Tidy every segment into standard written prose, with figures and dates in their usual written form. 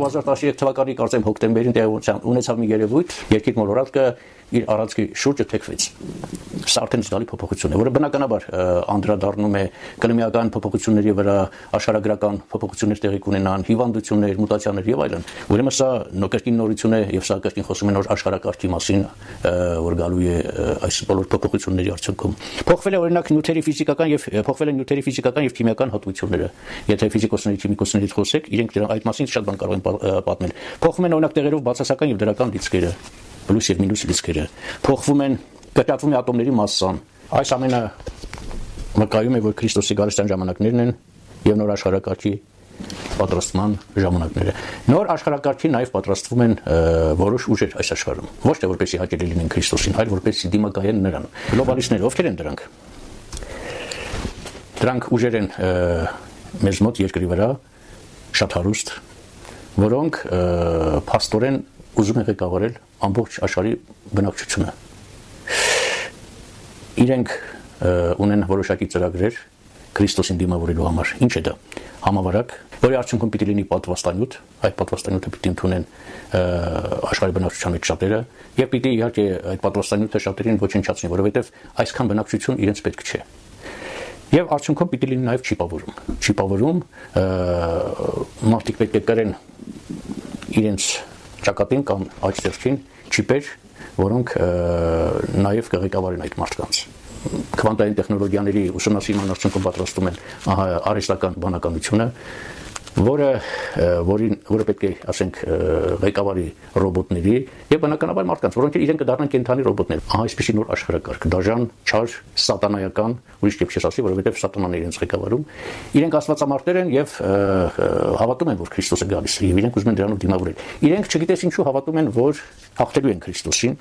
2013 թվականի կարծեմ հոկտեմբերին ունեցավ մի երևույթ, երկիր մոլորակը իր առանցքի շուրջը թեքվեց։ Սա արդեն զգալի փոփոխություն է, որը բնականաբար անդրադառնում է կլիմայական փոփոխությունների վրա, աշխարհագրական փոփոխություններ տեղի կունենան, հիվանդություններ, մուտացիաներ եւ այլն։ Ուրեմն սա կրկին նորություն է եւ սա կրկին խոսում է նոր աշխարհակարգի մասին, որ գալու է այս բոլոր փոփոխությունների արդյունքում։ Փոխվել է օրինակ նյութերի ֆիզիկական եւ փոխվել են նյութերի ֆիզիկական եւ քիմիական հատկությունները։ Եթե ֆիզիկոսների, քիմիկոսներից խոսեք, իրենք դրա այդ մասին շատ բան կարող են պատմել։ Փոխվում են օրինակ տեղերով բացասական եւ դրական լիցքերը, պլյուս եւ մինուս լիցքերը։ Փոխվում են կրճատվում է ատոմների մասսան։ Այս ամենը վկայում է, որ Քրիստոսի գալստյան ժամանակներն են եւ նոր աշխարհակարգի պատրաստման ժամանակները։ Նոր աշխարհակարգի նաեւ պատրաստվում են որոշ ուժեր այս աշխարհում։ Ոչ թե որպեսզի հաճելի լինեն Քրիստոսին, այլ որպեսզի դիմակայեն նրան։ Գլոբալիստները ովքեր են դրանք։ Դրանք ուժեր են մեզ մոտ երկրի վրա շատ հարուստ, որոնք փաստորեն ուզում են ղեկավարել ամբողջ աշխարհի բնակչությունը։ Իրենք ունեն որոշակի ծրագրեր Քրիստոսին դիմավորելու համար։ Ինչ է դա։ Համավարակ, որի արդյունքում պիտի լինի պատվաստանյութ, այդ պատվաստանյութը պիտի ընդունեն աշխարհի բնակչության մեջ շատերը եւ պիտի իհարկե այդ պատվաստանյութը շատերին ոչնչացնի, որովհետեւ այսքան բնակչություն իրենց պետք չէ։ Եվ արդյունքում պիտի լինի նաեւ չիպավորում։ Չիպավորում մարդիկ պետք է կրեն իրենց ճակատին կամ աջ ձեռքին չիպեր, որոնք նաև կղեկավարեն այդ մարդկանց։ Քվանտային տեխնոլոգիաների ուսումնասիրման արդյունքում պատրաստում են արհեստական բանականությունը, որը պետք է, ասենք, ղեկավարի ռոբոտների եւ բնականաբար մարդկանց, որոնք իրենք կդառնան կենթանի ռոբոտներ։ Այսպիսի նոր աշխարհակարգ, դաժան, չար, սատանայական, ուրիշ կերպ չես ասի, որովհետեւ սատանան է իրենց ղեկավարում։ Իրենք աստվածամարտեր են եւ հավատում են, որ Քրիստոսը գալիս է եւ իրենք ուզում են դրանով դիմավորել։ Իրենք չգիտես ինչու հավատում են, որ հաղթելու են Քրիստոսին։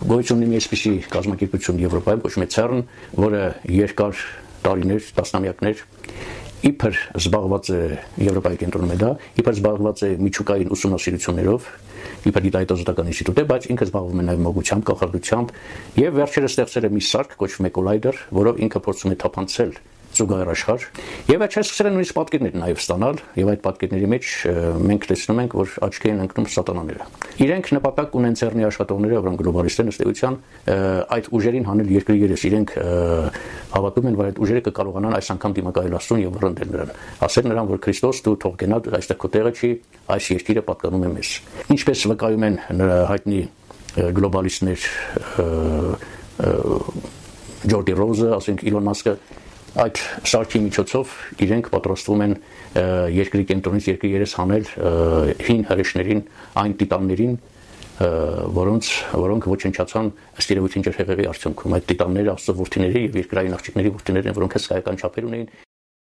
Գոյություն ունի այսպիսի կազմակերպություն Եվրոպայում, կոչվում է CERN, որը երկար տարիներ, տասնամյակներ իբր զբաղված է Եվրոպայի կենտրոնում է դա, իբր զբաղված է միջուկային ուսումնասիրություններով, իբր գիտահետազոտական ինստիտուտ է, բայց ինքը զբաղվում է նաև մոգությամբ, կախարդությամբ եւ վերջերս ստեղծել է մի սարք, կոչվում է Collider, որով ինքը փորձում է թափանցել զուգահեռ աշխարհ եւ այդպես սկսել են նույնիսկ պատկերներ նաեւ ստանալ եւ այդ պատկերների մեջ մենք տեսնում ենք, որ աչքի են ընկնում սատանաները։ Իրենք նպատակ ունեն CERN-ի աշխատողները, որոնք գլոբալիստներ ըստ էության, այդ ուժերին հանել երկրի երես։ Իրենք հավատում են, որ այդ ուժերը կկարողանան այս անգամ դիմակայել Աստծուն եւ վռնդել նրան։ Ասել նրան, որ Քրիստոս դու թող գնադ, այստեղ քո տեղը չի, այս երկիրը պատկանում է մեզ։ Ինչպես վկայում են հայտնի գլոբալիստներ Ջորդի Ռոզը, ասենք Իլոն Մասկը, այդ սարքի միջոցով իրենք պատրաստվում են երկրի կենտրոնից երկրի երես հանել հին հրեշներին, այն տիտաններին, որոնք ոչնչացան ըստ երևույթին ջրհեղեղի արդյունքում։ Այդ տիտանները Աստծո որդիների եւ երկրային աղջիկների որդիներն են, որոնք հսկայական չափեր ունեին